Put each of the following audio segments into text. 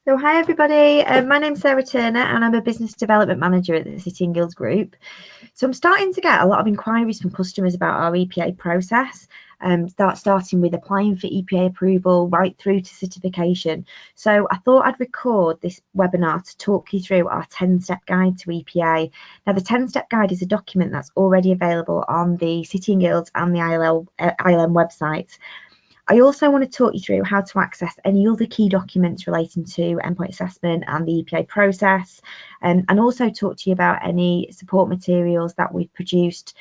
So hi everybody, my name's Sarah Turner and I'm a Business Development Manager at the City Guilds Group. So I'm starting to get a lot of inquiries from customers about our EPA process, starting with applying for EPA approval right through to certification. So I thought I'd record this webinar to talk you through our 10-step guide to EPA. Now the 10-step guide is a document that's already available on the City Guilds and the ILM websites. I also want to talk you through how to access any other key documents relating to endpoint assessment and the EPA process, and also talk to you about any support materials that we've produced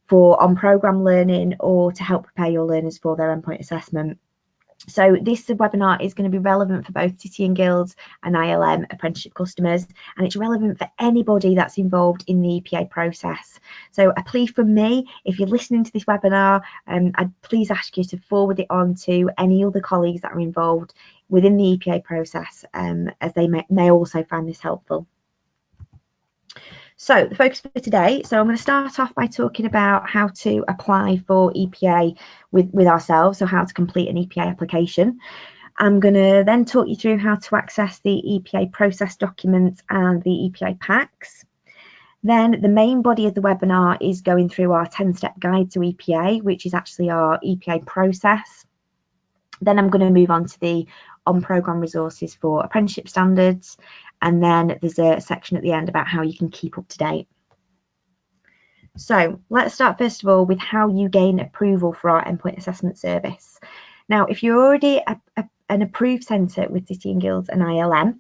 for on-programme learning or to help prepare your learners for their endpoint assessment. So this webinar is going to be relevant for both City and Guilds and ILM apprenticeship customers, and it's relevant for anybody that's involved in the EPA process. So a plea from me, if you're listening to this webinar, I'd please ask you to forward it on to any other colleagues that are involved within the EPA process, as they may also find this helpful. So the focus for today, so I'm going to start off by talking about how to apply for EPA with ourselves, so how to complete an EPA application. I'm going to then talk you through how to access the EPA process documents and the EPA packs. Then the main body of the webinar is going through our 10-step guide to EPA, which is actually our EPA process. Then I'm going to move on to the on-programme resources for apprenticeship standards, and then there's a section at the end about how you can keep up to date. So let's start first of all with how you gain approval for our endpoint assessment service. Now, if you're already an approved centre with City and Guilds and ILM,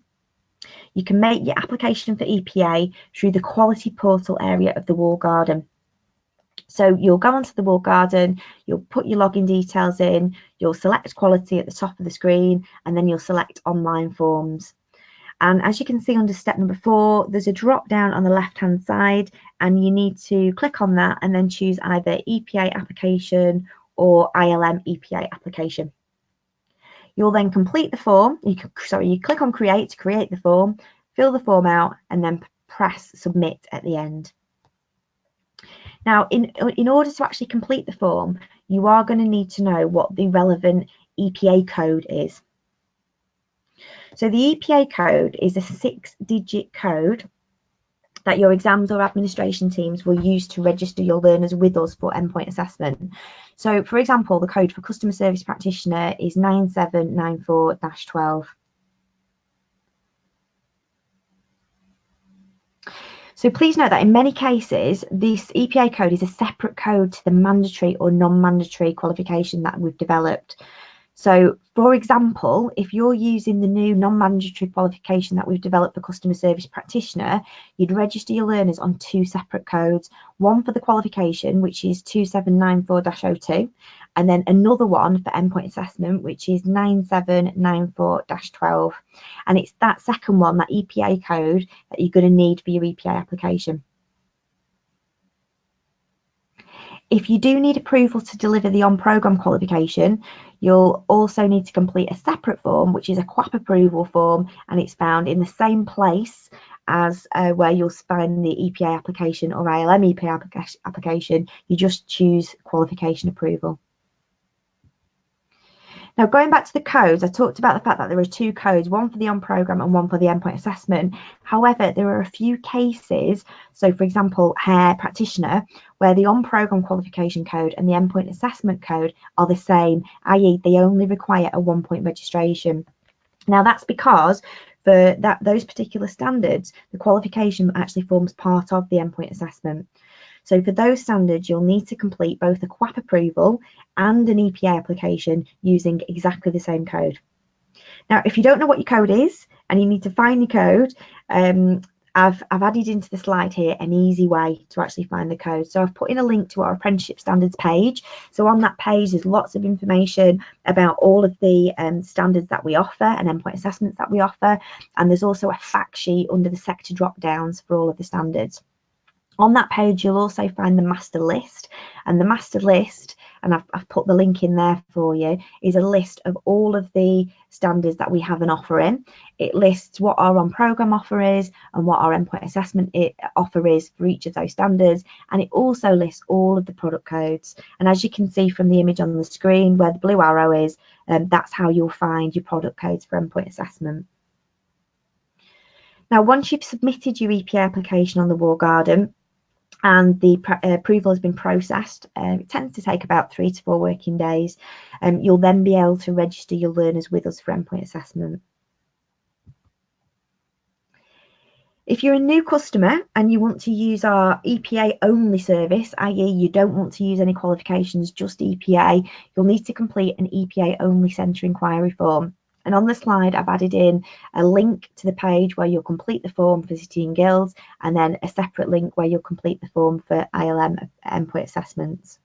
you can make your application for EPA through the quality portal area of the wall garden. So you'll go onto the wall garden, you'll put your login details in, you'll select quality at the top of the screen, and then you'll select online forms. And as you can see under step number 4, there's a drop down on the left hand side, and you need to click on that and then choose either EPA application or ILM EPA application. You'll then complete the form. You click on create to create the form, fill the form out, and then press submit at the end. Now, in order to actually complete the form, you are going to need to know what the relevant EPA code is. So the EPA code is a 6-digit code that your exams or administration teams will use to register your learners with us for endpoint assessment. So, for example, the code for customer service practitioner is 9794-12. So please note that in many cases, this EPA code is a separate code to the mandatory or non-mandatory qualification that we've developed. So, for example, if you're using the new non-mandatory qualification that we've developed for customer service practitioner, you'd register your learners on 2 separate codes, one for the qualification, which is 2794-02, and then another one for endpoint assessment, which is 9794-12. And it's that second one, that EPA code, that you're going to need for your EPA application. If you do need approval to deliver the on-programme qualification, you'll also need to complete a separate form, which is a QAP approval form, and it's found in the same place as where you'll find the EPA application or ILM EPA application. You just choose qualification approval. Now, going back to the codes, I talked about the fact that there are 2 codes, one for the on-programme and one for the endpoint assessment. However, there are a few cases, so for example, hair practitioner, where the on-programme qualification code and the endpoint assessment code are the same, i.e. they only require a 1-point registration. Now, that's because for those particular standards, the qualification actually forms part of the endpoint assessment. So for those standards, you'll need to complete both a QAP approval and an EPA application using exactly the same code. Now, if you don't know what your code is and you need to find your code, I've added into the slide here an easy way to actually find the code. So I've put in a link to our apprenticeship standards page. So on that page, there's lots of information about all of the standards that we offer and endpoint assessments that we offer. And there's also a fact sheet under the sector drop downs for all of the standards. On that page, you'll also find the master list, and the master list, and I've put the link in there for you, is a list of all of the standards that we have an offer in. It lists what our on-programme offer is and what our endpoint assessment offer is for each of those standards, and it also lists all of the product codes. And as you can see from the image on the screen where the blue arrow is, that's how you'll find your product codes for endpoint assessment. Now, once you've submitted your EPA application on the War Garden and the approval has been processed, it tends to take about 3 to 4 working days, you'll then be able to register your learners with us for endpoint assessment. If you're a new customer and you want to use our EPA only service, i.e. you don't want to use any qualifications, just EPA, you'll need to complete an EPA only centre inquiry form. And on the slide, I've added in a link to the page where you'll complete the form for City and Guilds, and then a separate link where you'll complete the form for ILM endpoint assessments.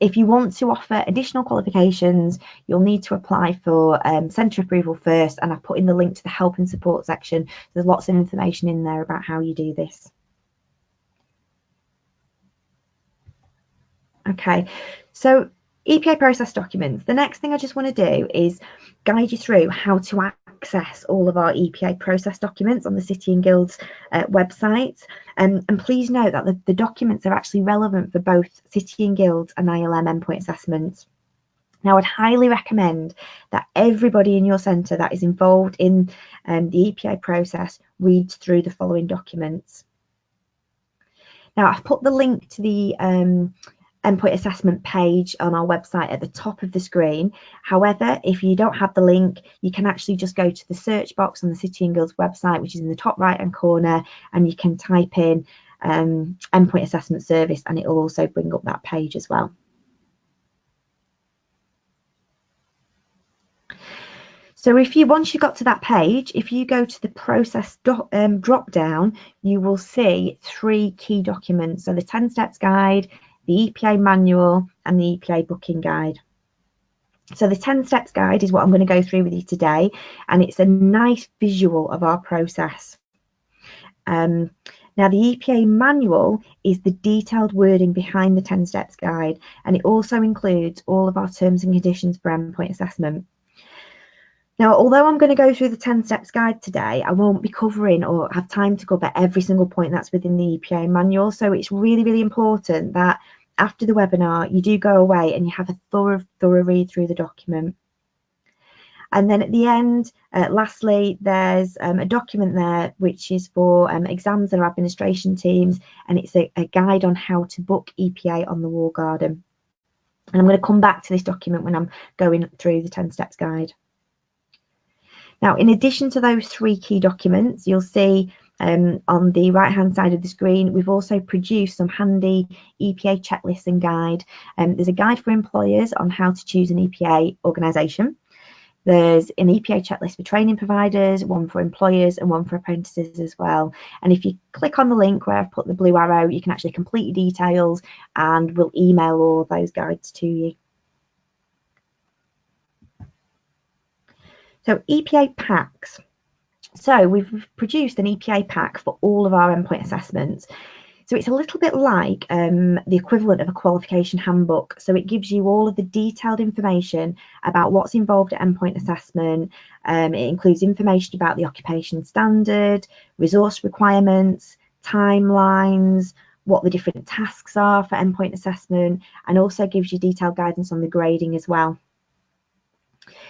If you want to offer additional qualifications, you'll need to apply for centre approval first, and I've put in the link to the help and support section. There's lots of information in there about how you do this. Okay, so EPA process documents. The next thing I just want to do is guide you through how to access all of our EPA process documents on the City and Guilds website. And please note that the documents are actually relevant for both City and Guilds and ILM endpoint assessments. Now, I'd highly recommend that everybody in your centre that is involved in the EPA process reads through the following documents. Now, I've put the link to the endpoint assessment page on our website at the top of the screen. However, if you don't have the link, you can actually just go to the search box on the City and Guilds website, which is in the top right hand corner, and you can type in endpoint assessment service, and it will also bring up that page as well. So once you got to that page, if you go to the process drop down, you will see 3 key documents. So the 10 steps guide, the EPA manual, and the EPA booking guide. So the 10 steps guide is what I'm going to go through with you today, and it's a nice visual of our process. Now, the EPA manual is the detailed wording behind the 10 steps guide, and it also includes all of our terms and conditions for endpoint assessment. Now, although I'm going to go through the 10 steps guide today, I won't be covering or have time to cover every single point that's within the EPA manual. So it's really, really important that after the webinar, you do go away and you have a thorough read through the document. And then at the end, lastly, there's a document there which is for exams and administration teams, and it's a guide on how to book EPA on the War Garden. And I'm going to come back to this document when I'm going through the 10 steps guide. Now, in addition to those 3 key documents, you'll see on the right-hand side of the screen, we've also produced some handy EPA checklists and guide. There's a guide for employers on how to choose an EPA organisation. There's an EPA checklist for training providers, one for employers, and one for apprentices as well. And if you click on the link where I've put the blue arrow, you can actually complete your details, and we'll email all of those guides to you. So EPA packs. So we've produced an EPA pack for all of our endpoint assessments. So it's a little bit like the equivalent of a qualification handbook. So it gives you all of the detailed information about what's involved at endpoint assessment. It includes information about the occupation standard, resource requirements, timelines, what the different tasks are for endpoint assessment, and also gives you detailed guidance on the grading as well.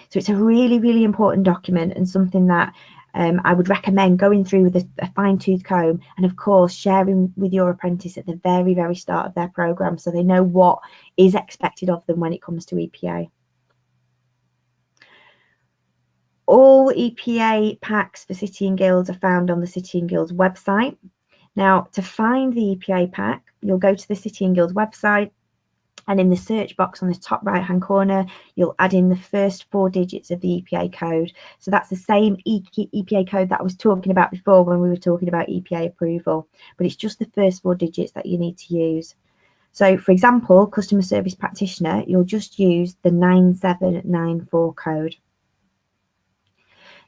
So it's a really, really important document, and something that I would recommend going through with a fine-tooth comb, and of course sharing with your apprentice at the very, very start of their programme, so they know what is expected of them when it comes to EPA. All EPA packs for City and Guilds are found on the City and Guilds website. Now, to find the EPA pack, you'll go to the City and Guilds website, and in the search box on the top right hand corner, you'll add in the first 4 digits of the EPA code. So that's the same EPA code that I was talking about before when we were talking about EPA approval, but it's just the first 4 digits that you need to use. So for example, customer service practitioner, you'll just use the 9794 code.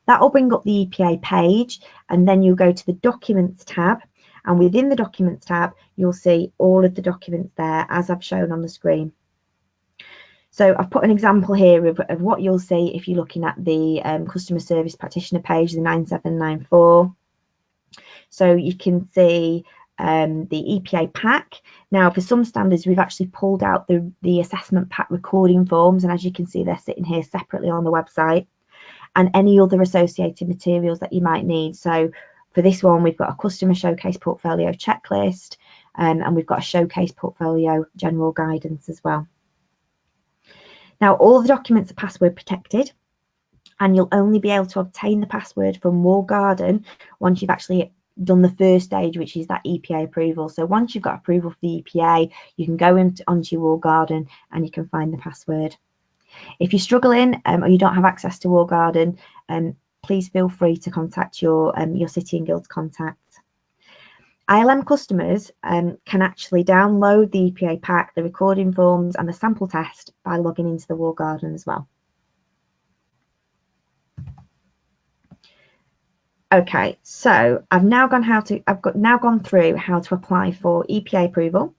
That will bring up the EPA page, and then you'll go to the documents tab. And within the documents tab, you'll see all of the documents there as I've shown on the screen. So I've put an example here of what you'll see if you're looking at the customer service practitioner page, the 9794. So you can see the EPA pack. Now, for some standards, we've actually pulled out the assessment pack recording forms, and as you can see, they're sitting here separately on the website. and any other associated materials that you might need. So for this one, we've got a customer showcase portfolio checklist, and we've got a showcase portfolio general guidance as well. Now, all the documents are password protected, and you'll only be able to obtain the password from Walled Garden once you've actually done the first stage, which is that EPA approval. So once you've got approval for the EPA, you can go onto your Walled Garden and you can find the password. If you're struggling or you don't have access to Walled Garden, please feel free to contact your City and Guilds contact. ILM customers can actually download the EPA pack, the recording forms and the sample test by logging into the Walled Garden as well. Okay, so I've now gone through how to apply for EPA approval,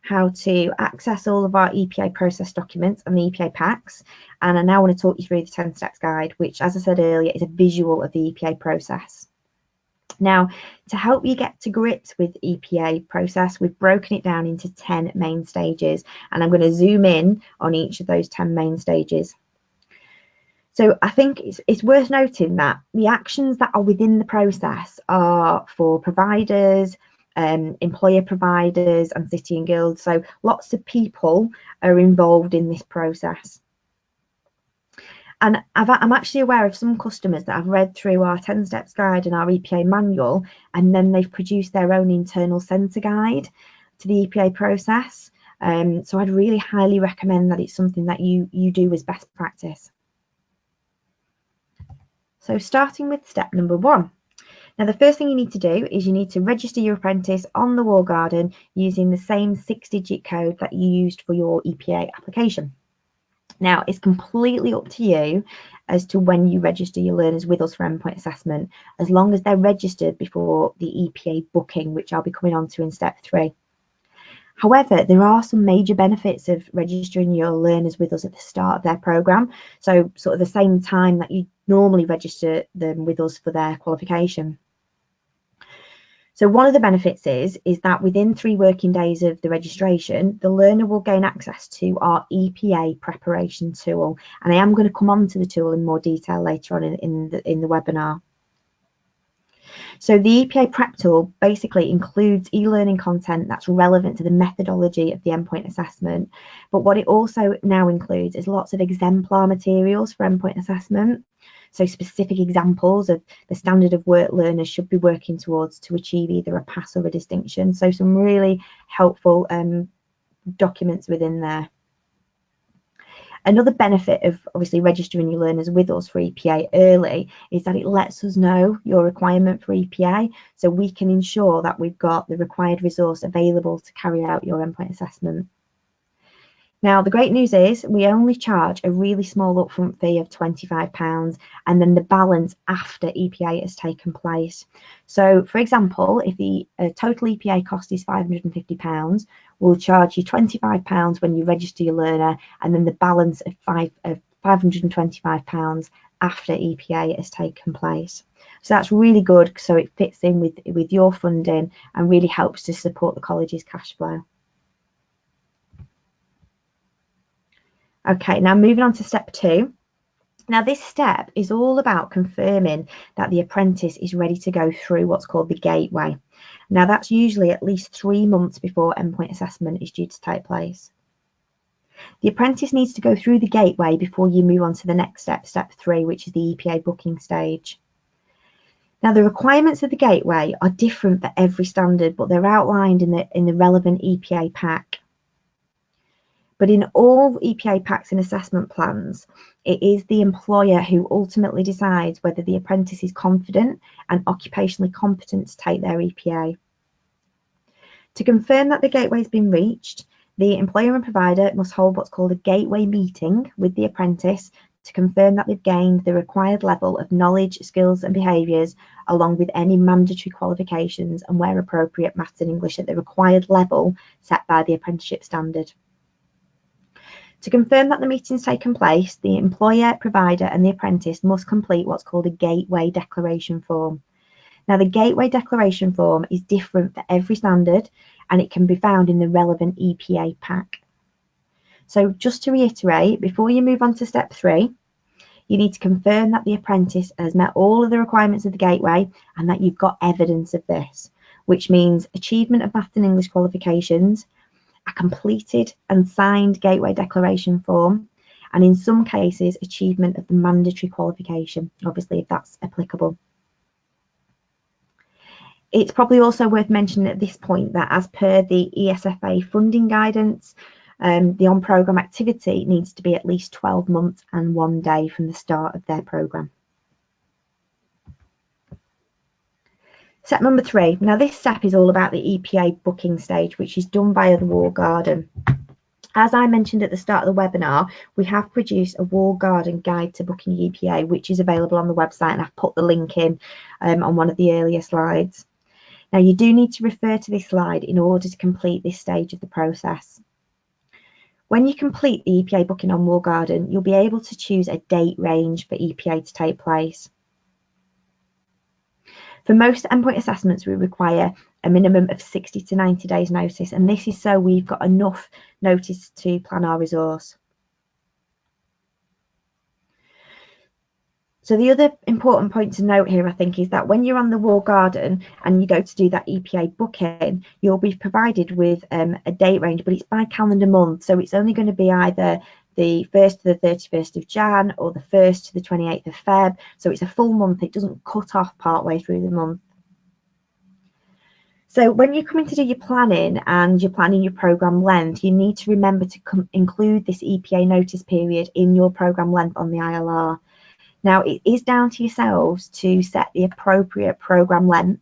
how to access all of our EPA process documents and the EPA packs, and I now want to talk you through the 10 steps guide, which, as I said earlier, is a visual of the EPA process. Now, to help you get to grips with EPA process, we've broken it down into 10 main stages, and I'm going to zoom in on each of those 10 main stages. So I think it's worth noting that the actions that are within the process are for providers, employer providers and City and Guilds. So lots of people are involved in this process. And I'm actually aware of some customers that have read through our 10 steps guide and our EPA manual, and then they've produced their own internal centre guide to the EPA process. So I'd really highly recommend that it's something that you do as best practice. So starting with step number 1. Now, the first thing you need to do is you need to register your apprentice on the Walled Garden using the same 6-digit code that you used for your EPA application. Now, it's completely up to you as to when you register your learners with us for endpoint assessment, as long as they're registered before the EPA booking, which I'll be coming on to in step 3. However, there are some major benefits of registering your learners with us at the start of their programme, so sort of the same time that you normally register them with us for their qualification. So one of the benefits is that within 3 working days of the registration, the learner will gain access to our EPA preparation tool, and I am going to come on to the tool in more detail later on in the webinar. So the EPA prep tool basically includes e-learning content that's relevant to the methodology of the endpoint assessment, but what it also now includes is lots of exemplar materials for endpoint assessment. So specific examples of the standard of work learners should be working towards to achieve either a pass or a distinction. So some really helpful documents within there. Another benefit of obviously registering your learners with us for EPA early is that it lets us know your requirement for EPA, so we can ensure that we've got the required resource available to carry out your endpoint assessment. Now, the great news is we only charge a really small upfront fee of £25 and then the balance after EPA has taken place. So, for example, if the total EPA cost is £550, we'll charge you £25 when you register your learner, and then the balance of £525 after EPA has taken place. So that's really good, so it fits in with your funding and really helps to support the college's cash flow. Okay, now moving on to step 2. Now this step is all about confirming that the apprentice is ready to go through what's called the gateway. Now that's usually at least 3 months before endpoint assessment is due to take place. The apprentice needs to go through the gateway before you move on to the next step, step 3, which is the EPA booking stage. Now the requirements of the gateway are different for every standard, but they're outlined in the relevant EPA pack. But in all EPA packs and assessment plans, it is the employer who ultimately decides whether the apprentice is confident and occupationally competent to take their EPA. To confirm that the gateway has been reached, the employer and provider must hold what's called a gateway meeting with the apprentice to confirm that they've gained the required level of knowledge, skills and behaviours, along with any mandatory qualifications and, where appropriate, maths and English at the required level set by the apprenticeship standard. To confirm that the meeting's taken place, the employer, provider and the apprentice must complete what's called a gateway declaration form. Now, the gateway declaration form is different for every standard and it can be found in the relevant EPA pack. So just to reiterate, before you move on to step 3, You need to confirm that the apprentice has met all of the requirements of the gateway and that you've got evidence of this, which means achievement of maths and English qualifications, a completed and signed gateway declaration form, and in some cases, achievement of the mandatory qualification, obviously if that's applicable. It's probably also worth mentioning at this point that as per the ESFA funding guidance, the on-programme activity needs to be at least 12 months and 1 day from the start of their programme. Step number 3. Now this step is all about the EPA booking stage, which is done via the walled garden. As I mentioned at the start of the webinar, we have produced a walled garden guide to booking EPA, which is available on the website, and I've put the link in on one of the earlier slides. Now you do need to refer to this slide in order to complete this stage of the process. When you complete the EPA booking on walled garden, you'll be able to choose a date range for EPA to take place. For most endpoint assessments, we require a minimum of 60 to 90 days notice, and this is so we've got enough notice to plan our resource. So the other important point to note here, I think, is that when you're on the walled garden and you go to do that EPA booking, you'll be provided with a date range, but it's by calendar month. So it's only going to be either the 1st to the 31st of Jan or the 1st to the 28th of Feb. So it's a full month. It doesn't cut off partway through the month. So when you're coming to do your planning and you're planning your programme length, you need to remember to include this EPA notice period in your programme length on the ILR. Now, it is down to yourselves to set the appropriate programme length.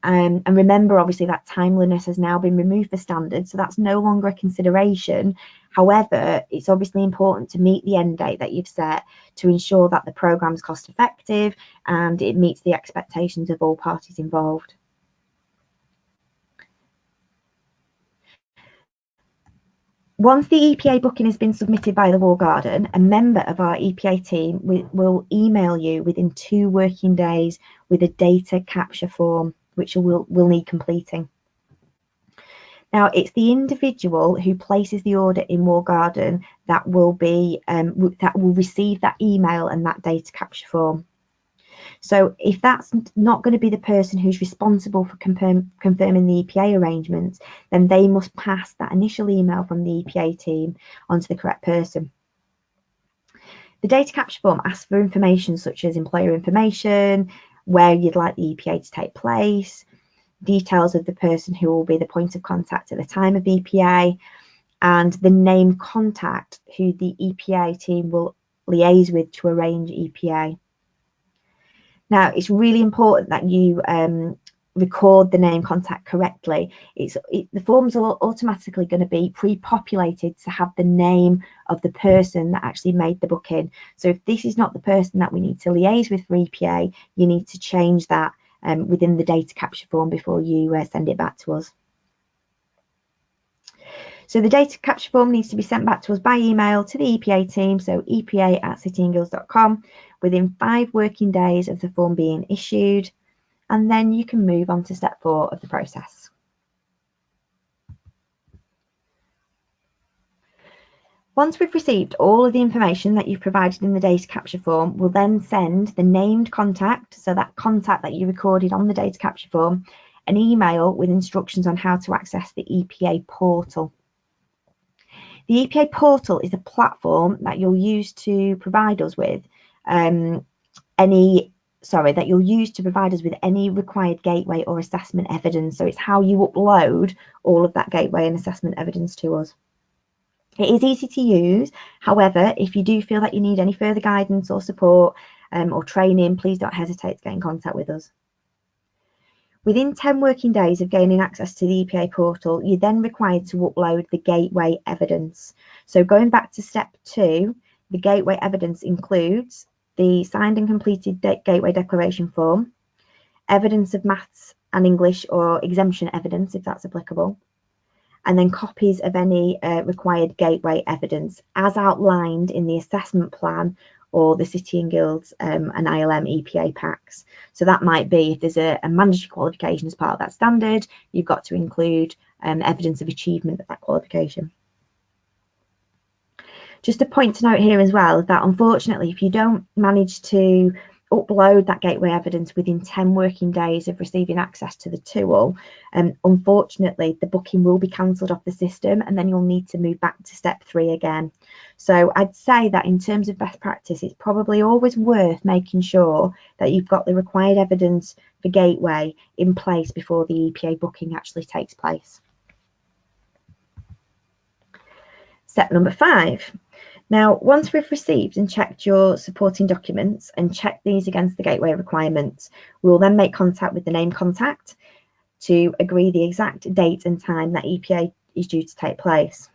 And remember, obviously, that timeliness has now been removed for standards, so that's no longer a consideration. However, it's obviously important to meet the end date that you've set to ensure that the programme is cost effective and it meets the expectations of all parties involved. Once the EPA booking has been submitted by the walled garden, a member of our EPA team will email you within 2 working days with a data capture form, which we'll need completing. Now, it's the individual who places the order in walled garden that will receive that email and that data capture form. So if that's not going to be the person who's responsible for confirming the EPA arrangements, then they must pass that initial email from the EPA team onto the correct person. The data capture form asks for information such as employer information, where you'd like the EPA to take place, details of the person who will be the point of contact at the time of EPA, and the named contact who the EPA team will liaise with to arrange EPA. Now, it's really important that you record the name contact correctly. The forms are automatically going to be pre-populated to have the name of the person that actually made the booking. So if this is not the person that we need to liaise with for EPA, you need to change that within the data capture form before you send it back to us. So the data capture form needs to be sent back to us by email to the EPA team, so epa@cityandguilds.com, within 5 working days of the form being issued, and then you can move on to step 4 of the process. Once we've received all of the information that you've provided in the data capture form, we'll then send the named contact, so that contact that you recorded on the data capture form, an email with instructions on how to access the EPA portal. The EPA portal is a platform that you'll use to provide us with any required gateway or assessment evidence. So it's how you upload all of that gateway and assessment evidence to us. It is easy to use. However, if you do feel that you need any further guidance or support or training, please don't hesitate to get in contact with us. Within 10 working days of gaining access to the EPA portal, you're then required to upload the gateway evidence. So going back to step 2, the gateway evidence includes the signed and completed gateway declaration form, evidence of maths and English or exemption evidence if that's applicable, and then copies of any required gateway evidence as outlined in the assessment plan or the City and Guilds and ILM EPA packs. So that might be if there's a mandatory qualification as part of that standard, you've got to include evidence of achievement of that qualification. Just a point to note here as well is that unfortunately, if you don't manage to upload that gateway evidence within 10 working days of receiving access to the tool, unfortunately the booking will be cancelled off the system, and then you'll need to move back to step 3 again. So I'd say that in terms of best practice, it's probably always worth making sure that you've got the required evidence for gateway in place before the EPA booking actually takes place. Step number 5. Now, once we've received and checked your supporting documents and checked these against the gateway requirements, we'll then make contact with the named contact to agree the exact date and time that EPA is due to take place.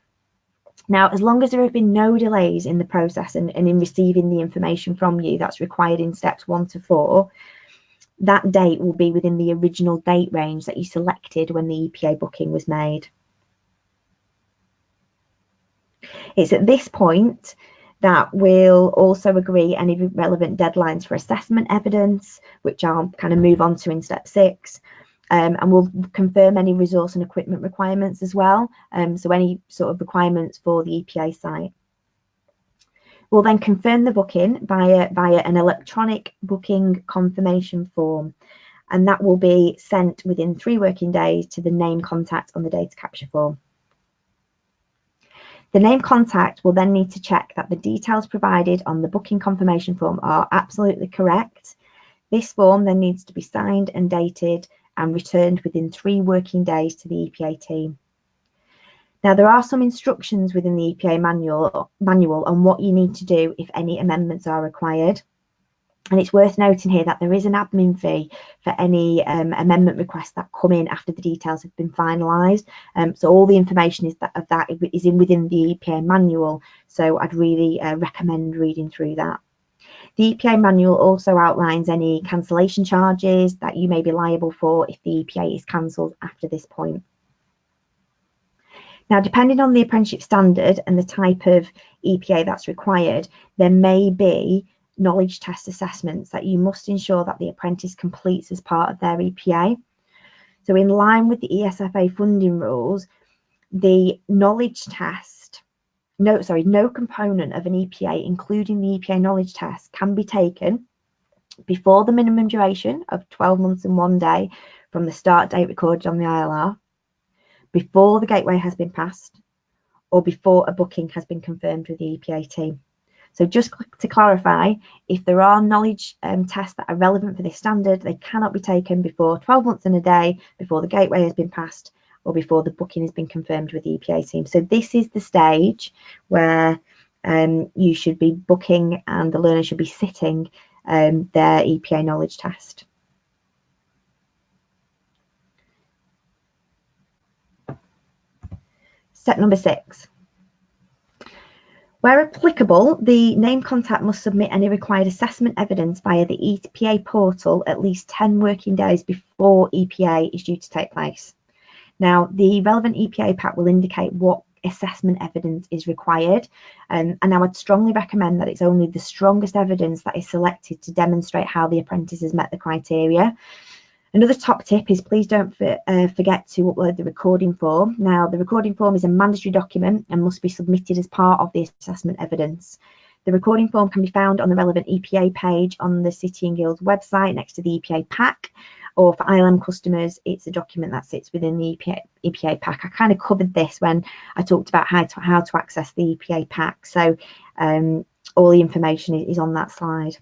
Now, as long as there have been no delays in the process and in receiving the information from you that's required in steps 1 to 4, that date will be within the original date range that you selected when the EPA booking was made. It's at this point that we'll also agree any relevant deadlines for assessment evidence, which I'll kind of move on to in step 6. And we'll confirm any resource and equipment requirements as well. So any sort of requirements for the EPA site. We'll then confirm the booking via an electronic booking confirmation form, and that will be sent within 3 working days to the named contact on the data capture form. The named contact will then need to check that the details provided on the booking confirmation form are absolutely correct. This form then needs to be signed and dated and returned within 3 working days to the EPA team. Now, there are some instructions within the EPA manual on what you need to do if any amendments are required. And it's worth noting here that there is an admin fee for any amendment requests that come in after the details have been finalised. So all the information is within the EPA manual. So I'd really recommend reading through that. The EPA manual also outlines any cancellation charges that you may be liable for if the EPA is cancelled after this point. Now, depending on the apprenticeship standard and the type of EPA that's required, there may be knowledge test assessments that you must ensure that the apprentice completes as part of their EPA. So in line with the ESFA funding rules, the knowledge test, no component of an EPA, including the EPA knowledge test, can be taken before the minimum duration of 12 months and 1 day from the start date recorded on the ILR, before the gateway has been passed, or before a booking has been confirmed with the EPA team. So just to clarify, if there are knowledge tests that are relevant for this standard, they cannot be taken before 12 months and a day, before the gateway has been passed, or before the booking has been confirmed with the EPA team. So this is the stage where you should be booking and the learner should be sitting their EPA knowledge test. Step number 6. Where applicable, the named contact must submit any required assessment evidence via the EPA portal at least 10 working days before EPA is due to take place. Now, the relevant EPA pack will indicate what assessment evidence is required, and I would strongly recommend that it's only the strongest evidence that is selected to demonstrate how the apprentice has met the criteria. Another top tip is please don't forget to upload the recording form. Now, the recording form is a mandatory document and must be submitted as part of the assessment evidence. The recording form can be found on the relevant EPA page on the City and Guilds website next to the EPA pack, or for ILM customers, it's a document that sits within the EPA pack. I kind of covered this when I talked about how to access the EPA pack. So all the information is on that slide.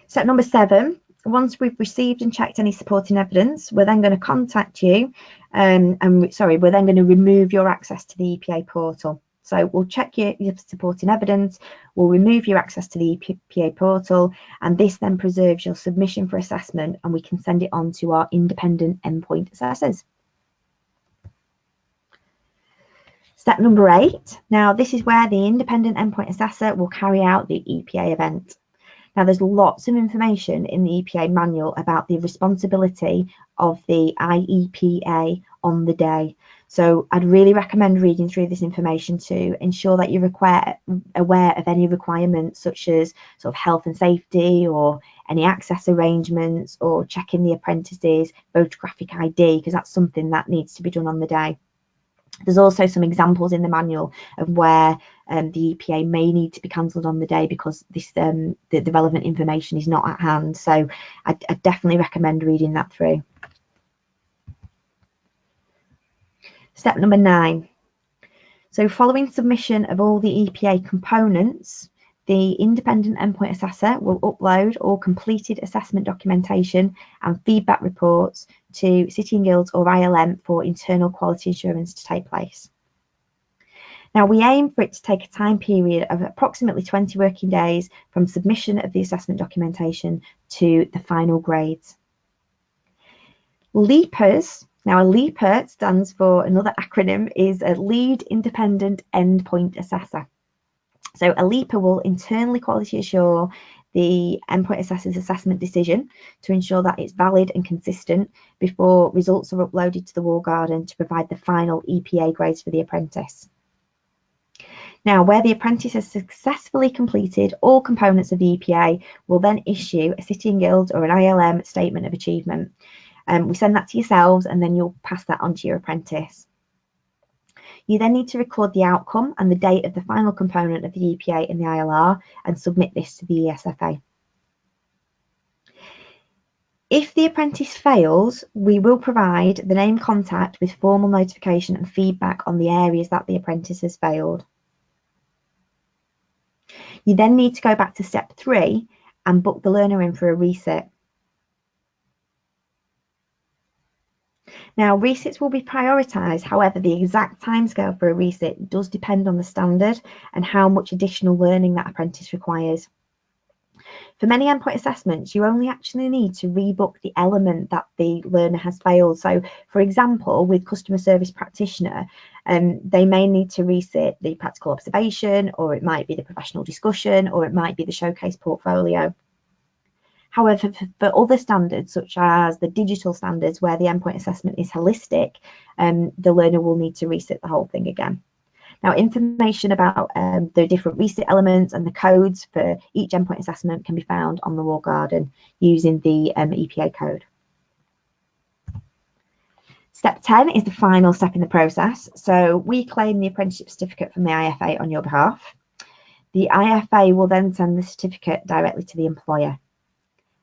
Step number 7, once we've received and checked any supporting evidence, we're then going to contact you we're then going to remove your access to the EPA portal. So we'll check your supporting evidence, we'll remove your access to the EPA portal, and this then preserves your submission for assessment, and we can send it on to our independent endpoint assessors. Step number 8, now this is where the independent endpoint assessor will carry out the EPA event. Now, there's lots of information in the EPA manual about the responsibility of the IEPA on the day. So I'd really recommend reading through this information to ensure that you're aware of any requirements such as sort of health and safety or any access arrangements or checking the apprentice's photographic ID, because that's something that needs to be done on the day. There's also some examples in the manual of where the EPA may need to be cancelled on the day because the relevant information is not at hand. So I definitely recommend reading that through. Step number 9. So following submission of all the EPA components, the independent endpoint assessor will upload all completed assessment documentation and feedback reports to City Guilds or ILM for internal quality assurance to take place. Now, we aim for it to take a time period of approximately 20 working days from submission of the assessment documentation to the final grades. LEPAs. Now, a LEPA stands for, another acronym, is a Lead Independent Endpoint Assessor. So a LEPA will internally quality assure the endpoint assessor's assessment decision to ensure that it's valid and consistent before results are uploaded to the wall garden to provide the final EPA grades for the apprentice. Now, where the apprentice has successfully completed all components of the EPA, will then issue a City and Guilds or an ILM statement of achievement. We send that to yourselves and then you'll pass that on to your apprentice. You then need to record the outcome and the date of the final component of the EPA in the ILR and submit this to the ESFA. If the apprentice fails, we will provide the named contact with formal notification and feedback on the areas that the apprentice has failed. You then need to go back to step 3 and book the learner in for a resit. Now, resits will be prioritised, however, the exact timescale for a resit does depend on the standard and how much additional learning that apprentice requires. For many endpoint assessments, you only actually need to rebook the element that the learner has failed. So, for example, with customer service practitioner, they may need to resit the practical observation, or it might be the professional discussion, or it might be the showcase portfolio. However, for other standards, such as the digital standards, where the endpoint assessment is holistic, the learner will need to resit the whole thing again. Now, information about the different resit elements and the codes for each endpoint assessment can be found on the wall garden using the EPA code. Step 10 is the final step in the process. So we claim the apprenticeship certificate from the IFA on your behalf. The IFA will then send the certificate directly to the employer.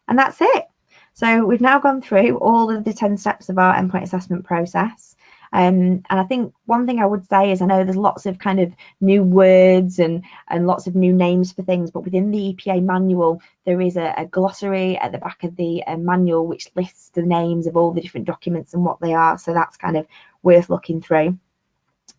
And that's it. So we've now gone through all of the 10 steps of our endpoint assessment process. And I think one thing I would say is, I know there's lots of kind of new words and lots of new names for things, but within the EPA manual, there is a glossary at the back of the manual which lists the names of all the different documents and what they are. So that's kind of worth looking through.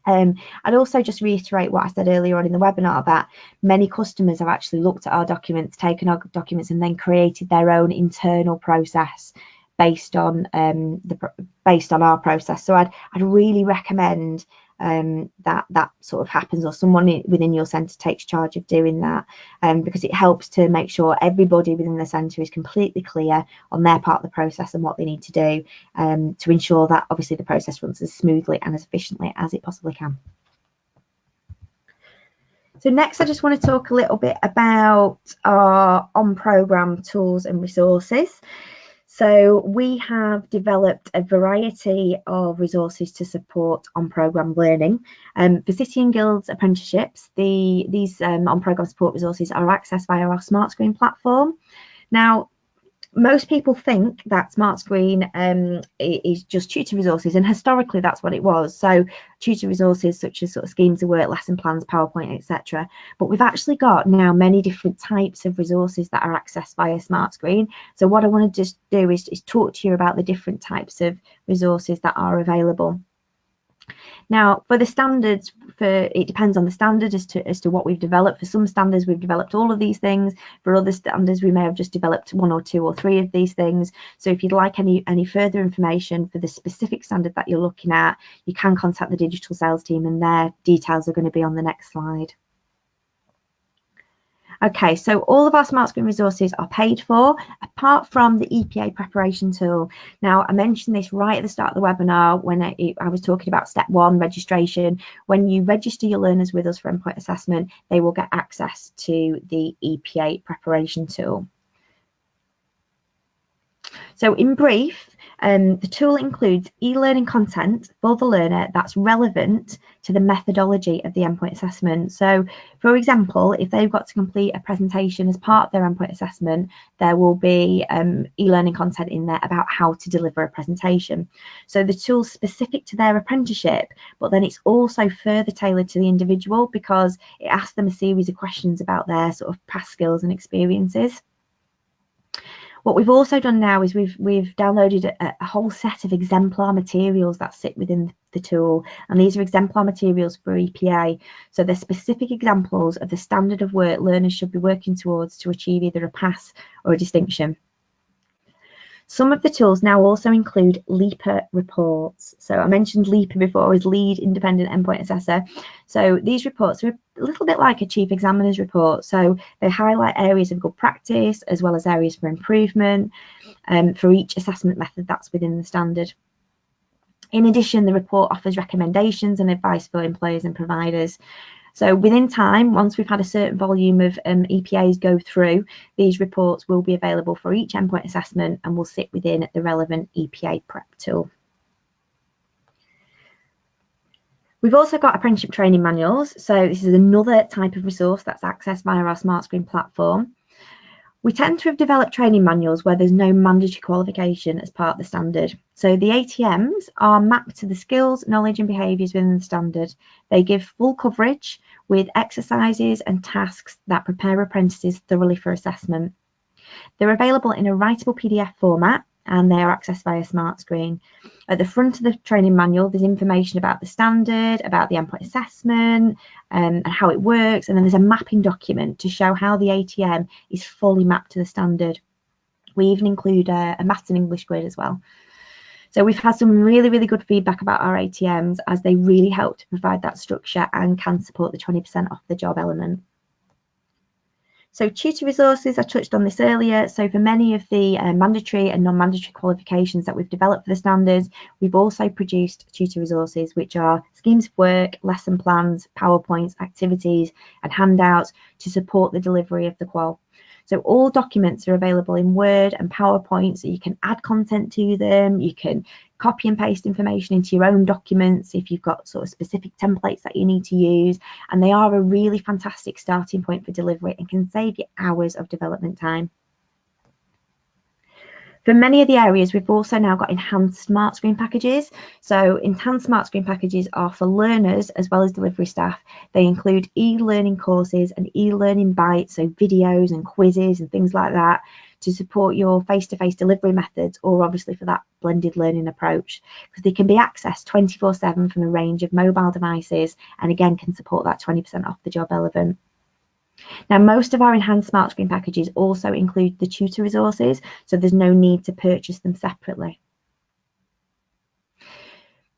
I'd also just reiterate what I said earlier on in the webinar, that many customers have actually looked at our documents, taken our documents and then created their own internal process based on our process. So I'd really recommend that sort of happens, or someone within your centre takes charge of doing that, because it helps to make sure everybody within the centre is completely clear on their part of the process and what they need to do to ensure that obviously the process runs as smoothly and as efficiently as it possibly can. So next, I just want to talk a little bit about our on-programme tools and resources. So we have developed a variety of resources to support on-programme learning. For City and Guilds apprenticeships, these on-programme support resources are accessed via our SmartScreen platform. Now, most people think that SmartScreen is just tutor resources, and historically that's what it was. So tutor resources such as sort of schemes of work, lesson plans, PowerPoint, etc. But we've actually got now many different types of resources that are accessed via SmartScreen. So what I want to just do is talk to you about the different types of resources that are available. Now, for the standards, it depends on the standard as to what we've developed. For some standards, we've developed all of these things. For other standards, we may have just developed 1 or 2 or 3 of these things. So if you'd like any further information for the specific standard that you're looking at, you can contact the digital sales team, and their details are going to be on the next slide. Okay, so all of our SmartScreen resources are paid for, apart from the EPA preparation tool. Now, I mentioned this right at the start of the webinar when I was talking about step 1, registration. When you register your learners with us for endpoint assessment, they will get access to the EPA preparation tool. So in brief, The tool includes e-learning content for the learner that's relevant to the methodology of the endpoint assessment. So, for example, if they've got to complete a presentation as part of their endpoint assessment, there will be e-learning content in there about how to deliver a presentation. So the tool's specific to their apprenticeship, but then it's also further tailored to the individual because it asks them a series of questions about their sort of past skills and experiences. What we've also done now is we've downloaded a whole set of exemplar materials that sit within the tool, and these are exemplar materials for EPA. So they're specific examples of the standard of work learners should be working towards to achieve either a pass or a distinction. Some of the tools now also include LEPA reports. So I mentioned LEPA before as Lead Independent Endpoint Assessor. So these reports are a little bit like a Chief Examiner's report. So they highlight areas of good practice as well as areas for improvement for each assessment method that's within the standard. In addition, the report offers recommendations and advice for employers and providers. So within time, once we've had a certain volume of EPAs go through, these reports will be available for each endpoint assessment and will sit within the relevant EPA prep tool. We've also got apprenticeship training manuals. So this is another type of resource that's accessed via our SmartScreen platform. We tend to have developed training manuals where there's no mandatory qualification as part of the standard. So the ATMs are mapped to the skills, knowledge and behaviours within the standard. They give full coverage with exercises and tasks that prepare apprentices thoroughly for assessment. They're available in a writable PDF format and they are accessed via SmartScreen. At the front of the training manual, there's information about the standard, about the endpoint assessment, and how it works. And then there's a mapping document to show how the ATM is fully mapped to the standard. We even include a maths and English grid as well. So we've had some really, really good feedback about our ATMs as they really help to provide that structure and can support the 20% off the job element. So tutor resources, I touched on this earlier. So for many of the mandatory and non-mandatory qualifications that we've developed for the standards, we've also produced tutor resources, which are schemes of work, lesson plans, PowerPoints, activities, and handouts to support the delivery of the qual. So all documents are available in Word and PowerPoint, so you can add content to them, you can copy and paste information into your own documents if you've got sort of specific templates that you need to use, and they are a really fantastic starting point for delivery and can save you hours of development time. For many of the areas, we've also now got enhanced SmartScreen packages. So enhanced SmartScreen packages are for learners as well as delivery staff. They include e-learning courses and e-learning bites, so videos and quizzes and things like that to support your face-to-face delivery methods, or obviously for that blended learning approach, because they can be accessed 24/7 from a range of mobile devices and again can support that 20% off the job element. Now, most of our enhanced SmartScreen packages also include the tutor resources, so there's no need to purchase them separately.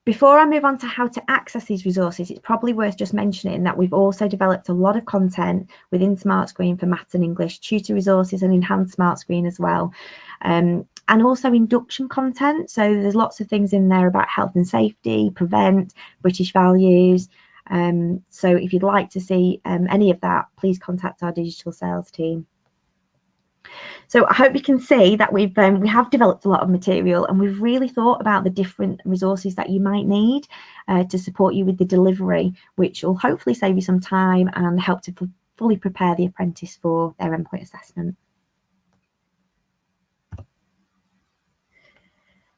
Before I move on to how to access these resources, it's probably worth just mentioning that we've also developed a lot of content within SmartScreen for maths and English, tutor resources and enhanced SmartScreen as well. And also induction content, so there's lots of things in there about health and safety, prevent, British values. So if you'd like to see any of that, please contact our digital sales team. So I hope you can see that we have developed a lot of material and we've really thought about the different resources that you might need to support you with the delivery, which will hopefully save you some time and help to fully prepare the apprentice for their endpoint assessment.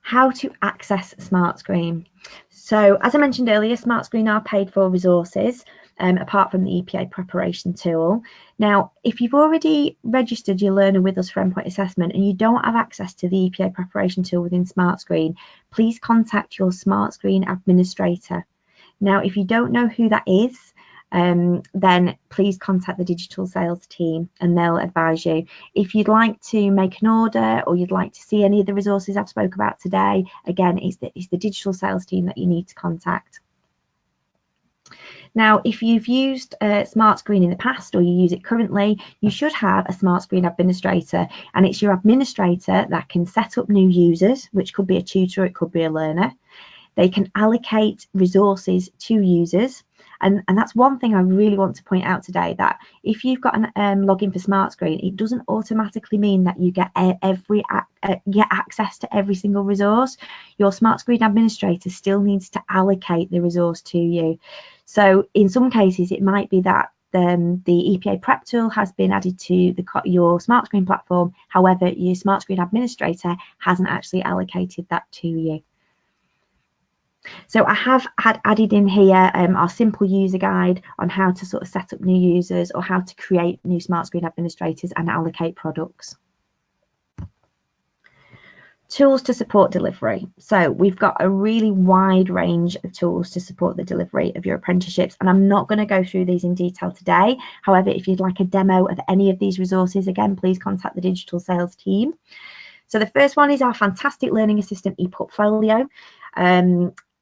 How to access SmartScreen. So as I mentioned earlier, SmartScreen are paid for resources apart from the EPA preparation tool. Now, if you've already registered your learner with us for endpoint assessment and you don't have access to the EPA preparation tool within SmartScreen, please contact your SmartScreen administrator. Now, if you don't know who that is, then please contact the digital sales team and they'll advise you. If you'd like to make an order or you'd like to see any of the resources I've spoke about today, again, it's the digital sales team that you need to contact. Now, if you've used SmartScreen in the past or you use it currently, you should have a SmartScreen administrator, and it's your administrator that can set up new users, which could be a tutor, it could be a learner. They can allocate resources to users, And that's one thing I really want to point out today, that if you've got an login for SmartScreen, it doesn't automatically mean that you get get access to every single resource. Your SmartScreen administrator still needs to allocate the resource to you. So in some cases, it might be that the EPA prep tool has been added to your SmartScreen platform. However, your SmartScreen administrator hasn't actually allocated that to you. So I have had added in here our simple user guide on how to sort of set up new users or how to create new SmartScreen administrators and allocate products. Tools to support delivery. So we've got a really wide range of tools to support the delivery of your apprenticeships, and I'm not going to go through these in detail today. However, if you'd like a demo of any of these resources, again, please contact the digital sales team. So the first one is our fantastic Learning Assistant ePortfolio.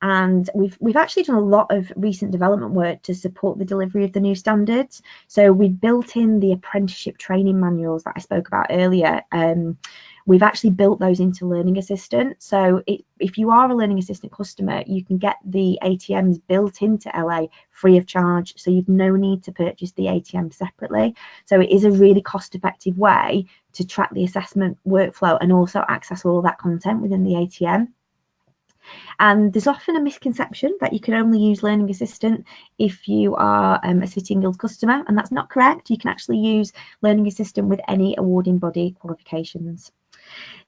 And we've actually done a lot of recent development work to support the delivery of the new standards. So we've built in the apprenticeship training manuals that I spoke about earlier. We've actually built those into Learning Assistant. So if you are a Learning Assistant customer, you can get the ATMs built into LA free of charge. So you've no need to purchase the ATM separately. So it is a really cost-effective way to track the assessment workflow and also access all that content within the ATM. And there's often a misconception that you can only use Learning Assistant if you are a City Guilds customer, and that's not correct. You can actually use Learning Assistant with any awarding body qualifications.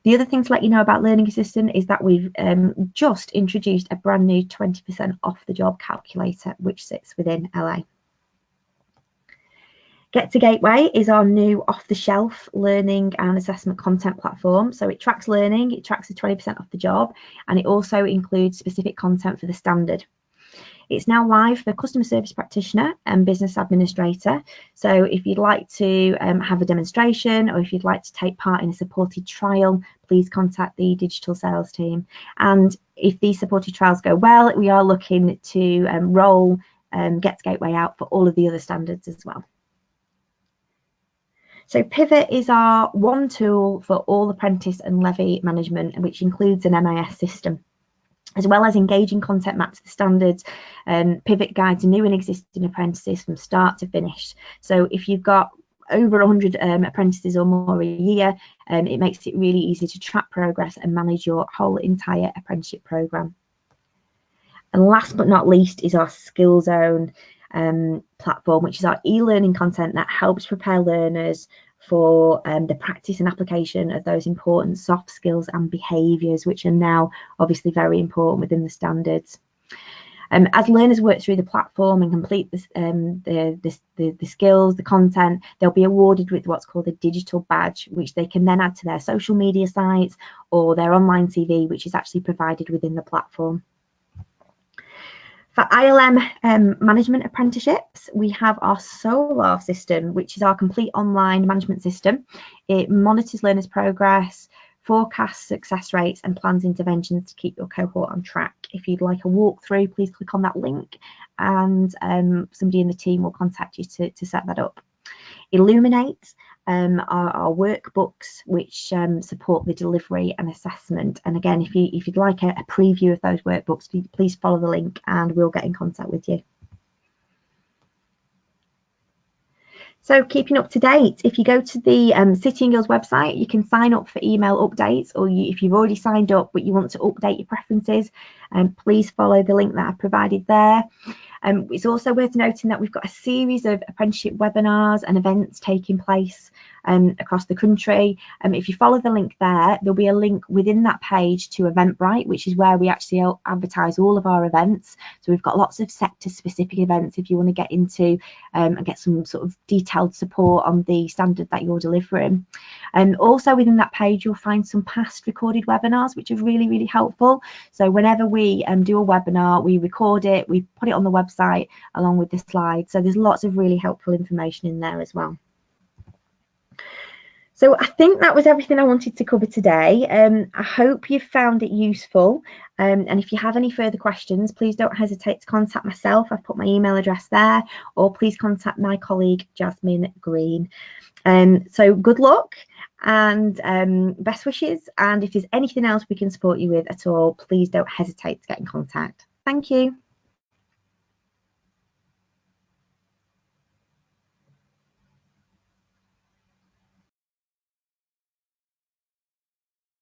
The other thing to let you know about Learning Assistant is that we've just introduced a brand new 20% off the job calculator, which sits within LA. Get to Gateway is our new off-the-shelf learning and assessment content platform. So it tracks learning, it tracks the 20% off the job, and it also includes specific content for the standard. It's now live for customer service practitioner and business administrator. So if you'd like to have a demonstration, or if you'd like to take part in a supported trial, please contact the digital sales team. And if these supported trials go well, we are looking to roll Get to Gateway out for all of the other standards as well. So Pivot is our one tool for all apprentice and levy management, which includes an MIS system. As well as engaging content mapped to the standards, Pivot guides new and existing apprentices from start to finish. So if you've got over 100 apprentices or more a year, it makes it really easy to track progress and manage your whole entire apprenticeship programme. And last but not least is our Skill Zone platform, which is our e-learning content that helps prepare learners for the practice and application of those important soft skills and behaviours, which are now obviously very important within the standards. As learners work through the platform and complete the skills, the content, they'll be awarded with what's called a digital badge, which they can then add to their social media sites or their online CV, which is actually provided within the platform. For ILM management apprenticeships, we have our Solar system, which is our complete online management system. It monitors learners' progress, forecasts success rates, and plans interventions to keep your cohort on track. If you'd like a walkthrough, please click on that link and somebody in the team will contact you to set that up. Illuminate our workbooks, which support the delivery and assessment. And again, if you'd like a preview of those workbooks, please follow the link and we'll get in contact with you. So keeping up to date, if you go to the City Guilds website, you can sign up for email updates, or if you've already signed up but you want to update your preferences, please follow the link that I've provided there. It's also worth noting that we've got a series of apprenticeship webinars and events taking place across the country. If you follow the link there, there'll be a link within that page to Eventbrite, which is where we actually advertise all of our events. So we've got lots of sector-specific events if you want to get into and get some sort of detailed support on the standard that you're delivering. And also within that page, you'll find some past recorded webinars, which are really, really helpful. So whenever we do a webinar, we record it, we put it on the website along with the slides. So there's lots of really helpful information in there as well. So I think that was everything I wanted to cover today. I hope you found it useful. And if you have any further questions, please don't hesitate to contact myself. I've put my email address there, or please contact my colleague, Jasmine Green. So good luck and best wishes. And if there's anything else we can support you with at all, please don't hesitate to get in contact. Thank you.